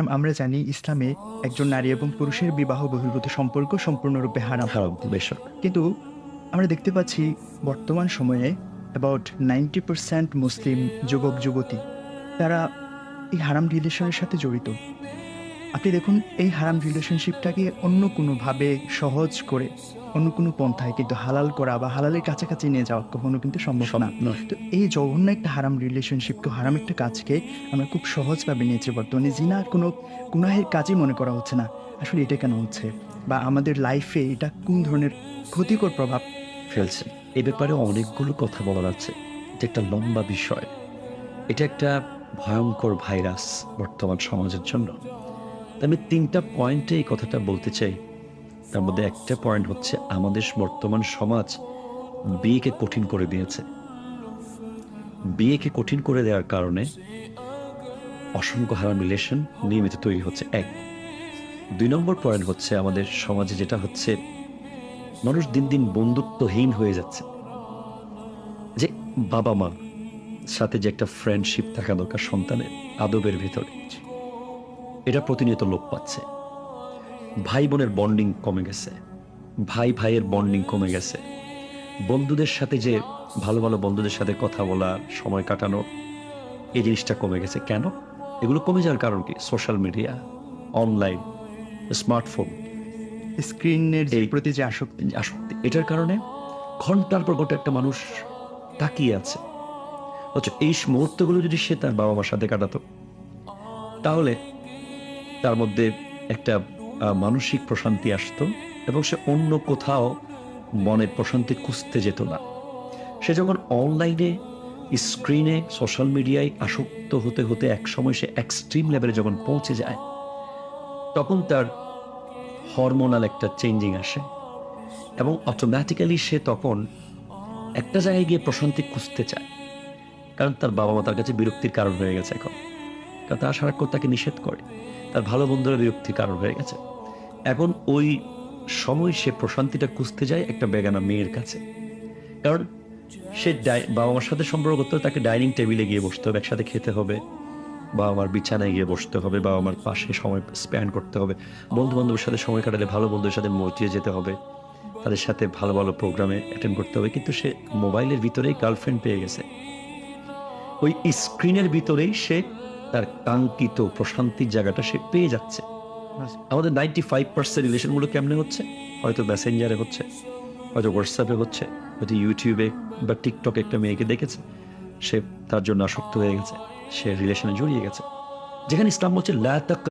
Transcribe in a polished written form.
আমরা জানি ইসলামে একজন নারী এবং পুরুষের বিবাহ বহির্ভূত সম্পর্ক সম্পূর্ণরূপে হারাম। হারাম বেশ। কিন্তু আমরা দেখতে পাচ্ছি বর্তমান সময়ে অ্যাবাউট 90% মুসলিম যুবক-যুবতী তারা এই হারাম রিলেশনের সাথে জড়িত। আপনি দেখুন এই হারাম রিলেশনশিপটাকে অন্য কোনোভাবে সহজ করে অন্য কোনো পন্থায় কিন্তু হালাল করা বা হালালের কাছাকাছি নিয়ে যাওয়া কখনো কিন্তু সম্ভব না। নয়। তো এই জঘন্য একটা হারাম রিলেশনশিপকে, হারাম একটা কাজকে আমরা খুব সহজভাবে নিয়েছি বর্তমানে। জিনা কোনো গুনাহের কাজই মনে করা হচ্ছে না। আসলে এটা কেন হচ্ছে? বা আমাদের লাইফে এটা কোন ধরনের ক্ষতিকর প্রভাব ফেলছে? এ ব্যাপারে অনেকগুলো কথা বলার আছে। এটা একটা লম্বা বিষয়। এটা একটা ভয়ংকর ভাইরাস বর্তমান সমাজের জন্য। তো আমি ৩ টা পয়েন্টে এই কথাটা বলতে চাই। তার মধ্যে একটা পয়েন্ট হচ্ছে আমাদের বর্তমান সমাজ বিয়েকে কঠিন করে দিয়েছে। বিয়েকে কঠিন করে দেওয়ার কারণে অসংখ্য হারাম রিলেশন নিয়মিত তৈরি হচ্ছে ১। ২ নম্বর পয়েন্ট হচ্ছে আমাদের সমাজে যেটা হচ্ছে মানুষ দিন, দিন বন্ধুত্বহীন হয়ে যাচ্ছে। যে বাবা-মা সাথে যে একটা ফ্রেন্ডশিপ থাকা দরকার সন্তানের আদবের ভেতরে, এটা প্রতিনিয়ত লোপ পাচ্ছে। ভাই বোনের বন্ডিং কমে গেছে, ভাই ভাইয়ের বন্ডিং কমে গেছে। বন্ধুদের সাথে যে ভালো ভালো বন্ধুদের সাথে কথা বলা, সময় কাটানো, এই জিনিসটা কমে গেছে। কেন? এগুলো কমে যাওয়ার কারণ কি? সোশ্যাল মিডিয়া, অনলাইন, স্মার্টফোন, স্ক্রিনের এই প্রতি যে আসক্তি। আসক্তি। এটার কারণে ঘন্টার পর ঘন্টা একটা মানুষ তাকিয়ে আছে। অথচ এই মুহূর্তগুলো যদি সে তার বাবা মার সাথে কাটাতো, তাহলে তার মধ্যে একটা মানসিক প্রশান্তি আসতো এবং সে অন্য কোথাও মনের প্রশান্তি খুঁজতে যেত না। সে যখন অনলাইনে, স্ক্রিনে, সোশ্যাল মিডিয়ায় আসক্ত হতে হতে একসময় সে এক্সট্রিম লেভেলে যখন পৌঁছে যায়, তখন তার হরমোনাল একটা চেঞ্জিং আসে এবং অটোমেটিক্যালি সে তখন একটা জায়গায় গিয়ে প্রশান্তি খুঁজতে চায়। কারণ তার বাবা মা তার কাছে বিরক্তির কারণ হয়ে গেছে এখন। কারণ তারা সারাক্ষণ তাকে নিষেধ করে। তার ভালো বন্ধুরা বিরক্তির কারণ হয়ে গেছে। এখন ওই সময় সে প্রশান্তিটা খুঁজতে যায় একটা বেগানা মেয়ের কাছে। কারণ সে বাবা মার সাথে সম্পর্ক করতে হলে তাকে ডাইনিং টেবিলে গিয়ে বসতে হবে, একসাথে খেতে হবে, বাবা মার বিছানায় গিয়ে বসতে হবে, বাবা মার পাশে সময় স্পেন্ড করতে হবে, বন্ধু বান্ধবের সাথে সময় কাটালে ভালো বন্ধুদের সাথে মসজিদে যেতে হবে, তাদের সাথে ভালো ভালো প্রোগ্রামে অ্যাটেন্ড করতে হবে। কিন্তু সে মোবাইলের ভিতরেই গার্লফ্রেন্ড পেয়ে গেছে। ওই স্ক্রিনের ভিতরেই সে তার কাঙ্ক্ষিত প্রশান্তির জায়গাটা সে পেয়ে যাচ্ছে। আমাদের 95% রিলেশনগুলো কেমনে হচ্ছে? হয়তো মেসেঞ্জারে হচ্ছে, হয়তো হোয়াটসঅ্যাপে হচ্ছে, হয়তো ইউটিউবে বা টিকটকে একটা মেয়েকে দেখেছে, সে তার জন্য আসক্ত হয়ে গেছে, সে রিলেশনে জড়িয়ে গেছে। যেখানে ইসলাম বলছে লা তাক